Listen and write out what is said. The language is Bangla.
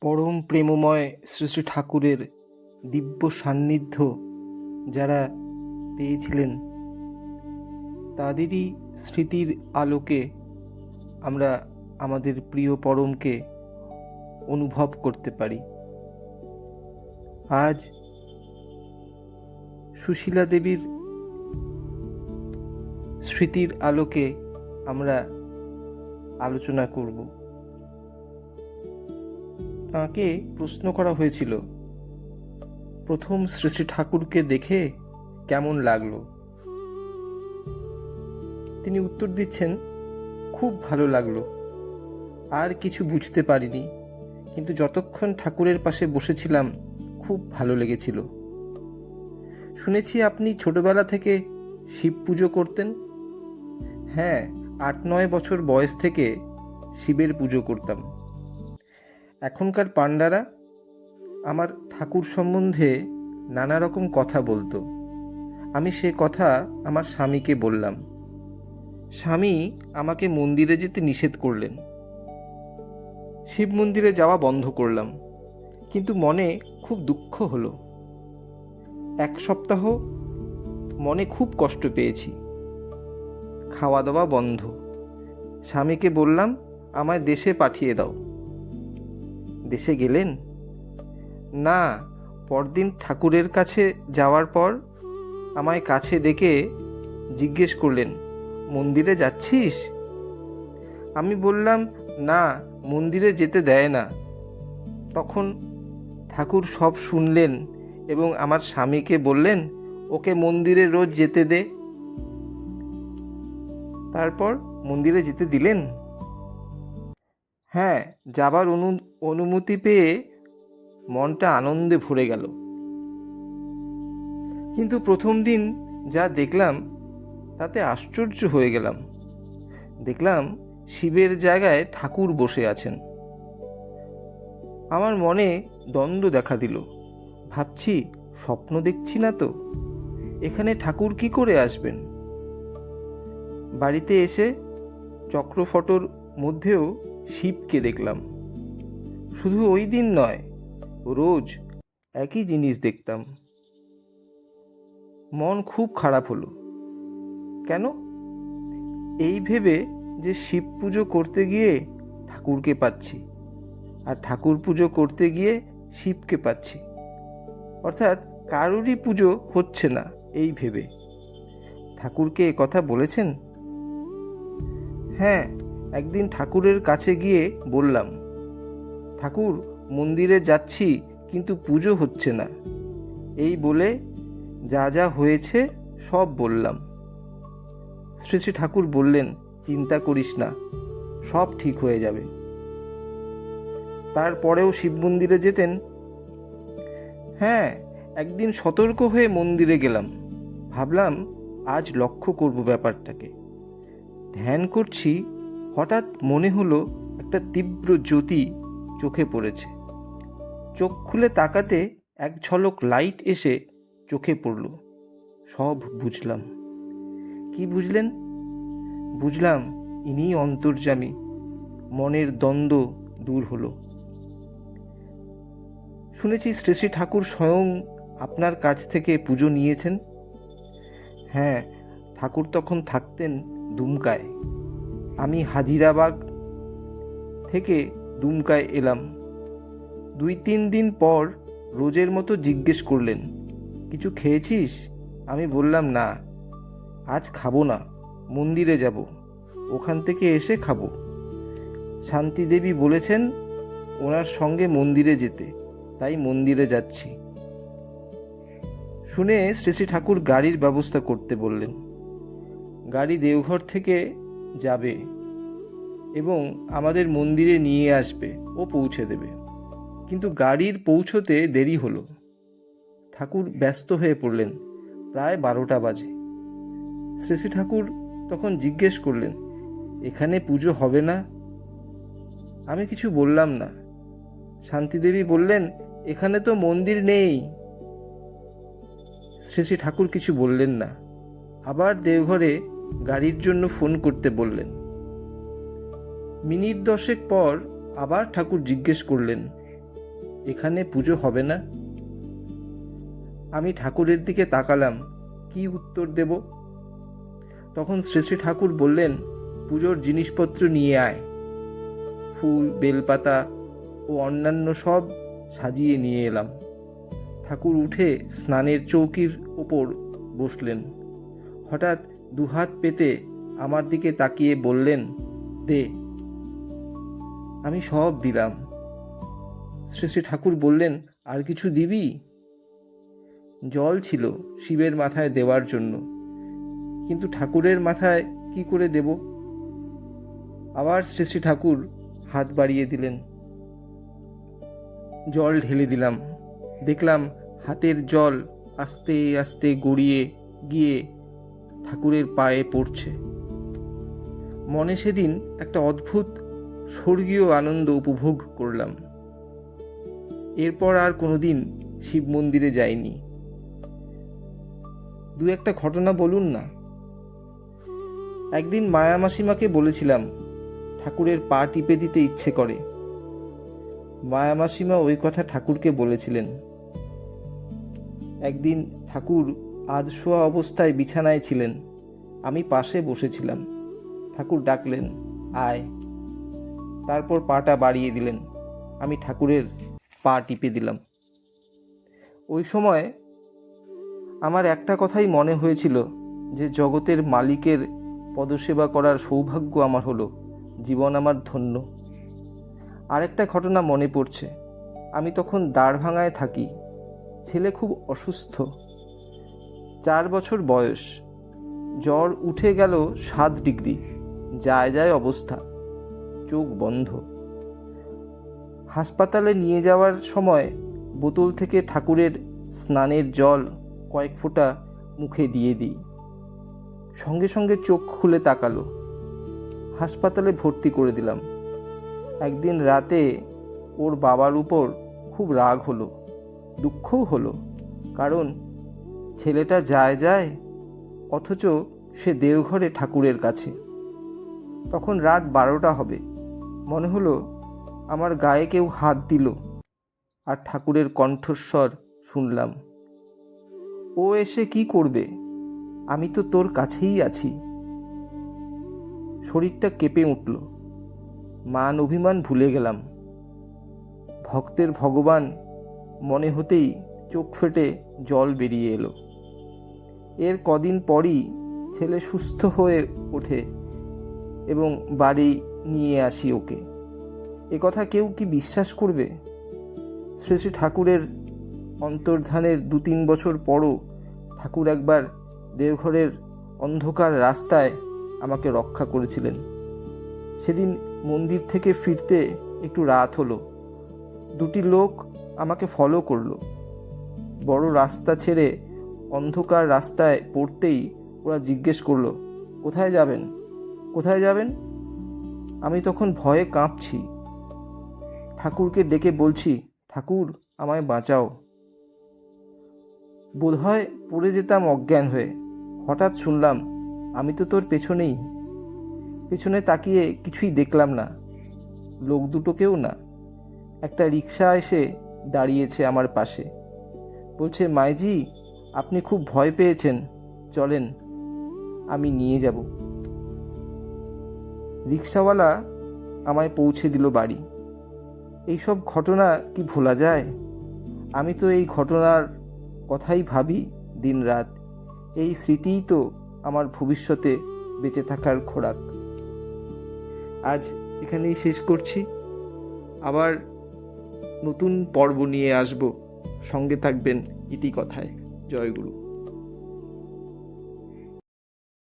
পরম প্রেমময় শ্রী শ্রী ঠাকুরের দিব্য সান্নিধ্য যারা পেয়েছিলেন তাদেরই স্মৃতির আলোকে আমরা আমাদের প্রিয় পরমকে অনুভব করতে পারি। আজ সুশীলা দেবীর স্মৃতির আলোকে আমরা আলোচনা করব। তাঁকে প্রশ্ন করা হয়েছিল, প্রথম শ্রী শ্রী ঠাকুরকে দেখে কেমন লাগলো? তিনি উত্তর দিচ্ছেন, খুব ভালো লাগলো, আর কিছু বুঝতে পারিনি, কিন্তু যতক্ষণ ঠাকুরের পাশে বসেছিলাম খুব ভালো লেগেছিল। শুনেছি আপনি ছোটবেলা থেকে শিব পুজো করতেন। হ্যাঁ, 8-9 বছর বয়স থেকে শিবের পুজো করতাম। এখনকার পান্ডারা আমার ঠাকুর সম্বন্ধে নানা রকম কথা বলতো। আমি সে কথা আমার স্বামীকে বললাম। স্বামী আমাকে মন্দিরে যেতে নিষেধ করলেন। শিব মন্দিরে যাওয়া বন্ধ করলাম, কিন্তু মনে খুব দুঃখ হলো। 1 সপ্তাহ মনে খুব কষ্ট পেয়েছি। খাওয়া দাওয়া বন্ধ। স্বামীকে বললাম, আমায় দেশে পাঠিয়ে দাও। দেশে গেলেন না। পরদিন ঠাকুরের কাছে যাওয়ার পর আমায় কাছে ডেকে জিজ্ঞেস করলেন, মন্দিরে যাচ্ছিস? আমি বললাম, না, মন্দিরে যেতে দেয় না। তখন ঠাকুর সব শুনলেন এবং আমার স্বামীকে বললেন, ওকে মন্দিরে রোজ যেতে দে। তারপর মন্দিরে যেতে দিলেন। হ্যাঁ, যাবার অনুমতি পেয়ে মনটা আনন্দে ভরে গেল। কিন্তু প্রথম দিন যা দেখলাম তাতে আশ্চর্য হয়ে গেলাম। দেখলাম শিবের জায়গায় ঠাকুর বসে আছেন। আমার মনে দ্বন্দ্ব দেখা দিল। ভাবছি, স্বপ্ন দেখছি না তো? এখানে ঠাকুর কি করে আসবেন? বাড়িতে এসে চক্রফটোর মধ্যেও শিবকে দেখলাম। শুধু ওই দিন নয়, রোজ একই জিনিস দেখতাম। মন খুব খারাপ হলো। কেন? এই ভেবে যে শিব পুজো করতে গিয়ে ঠাকুরকে পাচ্ছি, আর ঠাকুর পুজো করতে গিয়ে শিবকে পাচ্ছি, অর্থাৎ কারোরই পুজো হচ্ছে না এই ভেবে। ঠাকুরকে এ কথা বলেছেন? হ্যাঁ, একদিন ঠাকুরের কাছে গিয়ে বললাম, ঠাকুর, মন্দিরে যাচ্ছি কিন্তু পুজো হচ্ছে না। এই বলে যা যা হয়েছে সব বললাম। শ্রী শ্রী ঠাকুর বললেন, চিন্তা করিস না, সব ঠিক হয়ে যাবে। তারপরেও শিব মন্দিরে যেতেন? হ্যাঁ, একদিন সতর্ক হয়ে মন্দিরে গেলাম। ভাবলাম আজ লক্ষ্য করব ব্যাপারটাকে। ধ্যান করছি, হঠাৎ মনে হলো একটা তীব্র জ্যোতি চোখে পড়েছে। চোখ খুলে তাকাতে এক ঝলক লাইট এসে চোখে পড়ল। সব বুঝলাম। কি বুঝলেন? বুঝলাম ইনি অন্তর্যামী। মনের দ্বন্দ্ব দূর হলো। শুনেছি শ্রী শ্রী ঠাকুর স্বয়ং আপনার কাছ থেকে পুজো নিয়েছেন। হ্যাঁ, ঠাকুর তখন থাকতেন দুমকায়। আমি হাজিরাবাগ থেকে দুমকায় এলাম। 2-3 দিন পর রোজের মতো জিজ্ঞেস করলেন, কিছু খেয়েছিস? আমি বললাম, না, আজ খাবো না, মন্দিরে যাব, ওখান থেকে এসে খাবো। শান্তিদেবী বলেছেন ওনার সঙ্গে মন্দিরে যেতে, তাই মন্দিরে যাচ্ছি। শুনে শ্রী শ্রী ঠাকুর গাড়ির ব্যবস্থা করতে বললেন। গাড়ি দেওঘর থেকে যাবে এবং আমাদের মন্দিরে নিয়ে আসবে ও পৌঁছে দেবে। কিন্তু গাড়ির পৌঁছতে দেরি হলো। ঠাকুর ব্যস্ত হয়ে পড়লেন। প্রায় 12টা বাজে। শ্রী শ্রী ঠাকুর তখন জিজ্ঞেস করলেন, এখানে পুজো হবে না? আমি কিছু বললাম না। শান্তিদেবী বললেন, এখানে তো মন্দির নেই। শ্রী শ্রী ঠাকুর কিছু বললেন না। আবার দেওঘরে গাড়ির জন্য ফোন করতে বললেন। মিনিট 10 পর আবার ঠাকুর জিজ্ঞেস করলেন, এখানে পুজো হবে না? আমি ঠাকুরের দিকে তাকালাম, কি উত্তর দেব। তখন শ্রী শ্রী ঠাকুর বললেন, পুজোর জিনিসপত্র নিয়ে আয়। ফুল, বেলপাতা ও অন্যান্য সব সাজিয়ে নিয়ে এলাম। ঠাকুর উঠে স্নানের চৌকির ওপর বসলেন। হঠাৎ দুহাত পেতে আমার দিকে তাকিয়ে বললেন, দে। আমি সব দিলাম। শ্রী শ্রী ঠাকুর বললেন, আর কিছু দিবি? জল ছিল শিবের মাথায় দেওয়ার জন্য, কিন্তু ঠাকুরের মাথায় কি করে দেব? আবার শ্রী শ্রী ঠাকুর হাত বাড়িয়ে দিলেন। জল ঢেলে দিলাম। দেখলাম হাতের জল আস্তে আস্তে গড়িয়ে গিয়ে ঠাকুরের পায়ে পড়ছে। মনে সেদিন একটা অদ্ভুত স্বর্গীয় আনন্দ উপভোগ করলাম। এরপর আর কোনোদিন শিব মন্দিরে যাইনি। দু একটা ঘটনা বলুন না। একদিন মায়া মাসিমাকে বলেছিলাম ঠাকুরের পা টিপে দিতে ইচ্ছে করে। মায়া মাসিমা ওই কথা ঠাকুরকে বলেছিলেন। একদিন ঠাকুর আধশোয়া অবস্থায় বিছানায় ছিলেন, আমি পাশে বসেছিলাম। ঠাকুর ডাকলেন, আয়। তারপর পাটা বাড়িয়ে দিলেন। আমি ঠাকুরের পা টিপে দিলাম। ওই সময় আমার একটা কথাই মনে হয়েছিল, যে জগতের মালিকের পদসেবা করার সৌভাগ্য আমার হলো, জীবন আমার ধন্য। আরেকটা ঘটনা মনে পড়ছে। আমি তখন দাঁড়ভাঙায় থাকি। ছেলে খুব অসুস্থ, 4 বছর বয়স। জ্বর উঠে গেল 7 ডিগ্রি, যায় যায় অবস্থা, চোখ বন্ধ। হাসপাতালে নিয়ে যাওয়ার সময় বোতল থেকে ঠাকুরের স্নানের জল কয়েক ফোঁটা মুখে দিয়ে দিই। সঙ্গে সঙ্গে চোখ খুলে তাকালো। হাসপাতালে ভর্তি করে দিলাম। একদিন রাতে ওর বাবার উপর খুব রাগ হলো, দুঃখও হলো, কারণ ছেলেটা যায় যায় অথচ সে দেওঘরে ঠাকুরের কাছে। তখন রাত 12টা হবে। মনে হলো আমার গায়ে কেউ হাত দিল, আর ঠাকুরের কণ্ঠস্বর শুনলাম, ও এসে কি করবে? আমি তো তোর কাছেই আছি। শরীরটা কেঁপে উঠল। মান অভিমান ভুলে গেলাম। ভক্তের ভগবান মনে হতেই চোখ ফেটে জল বেরিয়ে এলো। এর কদিন পরই ছেলে সুস্থ হয়ে ওঠে এবং বাড়ি নিয়ে আসি ওকে। এ কথা কেউ কি বিশ্বাস করবে? শ্রী শ্রী ঠাকুরের অন্তর্ধানের 2-3 বছর পরও ঠাকুর একবার দেওঘরের অন্ধকার রাস্তায় আমাকে রক্ষা করেছিলেন। সেদিন মন্দির থেকে ফিরতে একটু রাত হলো। 2টি লোক আমাকে ফলো করলো। বড় রাস্তা ছেড়ে অন্ধকার রাস্তায় পড়তেই ওরা জিজ্ঞেস করলো, কোথায় যাবেন, কোথায় যাবেন? আমি তখন ভয়ে কাঁপছি। ঠাকুরকে ডেকে বলছি, ঠাকুর আমায় বাঁচাও। বোধহয় পড়ে যেতাম অজ্ঞান হয়ে। হঠাৎ শুনলাম, আমি তো তোর পেছনেই। পেছনে তাকিয়ে কিছুই দেখলাম না, লোক দুটোকেও না। একটা রিক্সা এসে দাঁড়িয়েছে আমার পাশে। বলছে, মাইজি আপনি খুব ভয় পেয়েছেন, চলেন আমি নিয়ে যাব। রিক্সাওয়ালা আমায় পৌঁছে দিল বাড়ি। এইসব ঘটনা কি ভোলা যায়? আমি তো এই ঘটনার কথাই ভাবি দিন রাত। এই স্মৃতিই তো আমার ভবিষ্যতে বেঁচে থাকার খোরাক। আজ এখানেই শেষ করছি। আবার নতুন পর্ব নিয়ে আসব। সঙ্গে থাকবেন ইতিকথায়। জয়গুরু।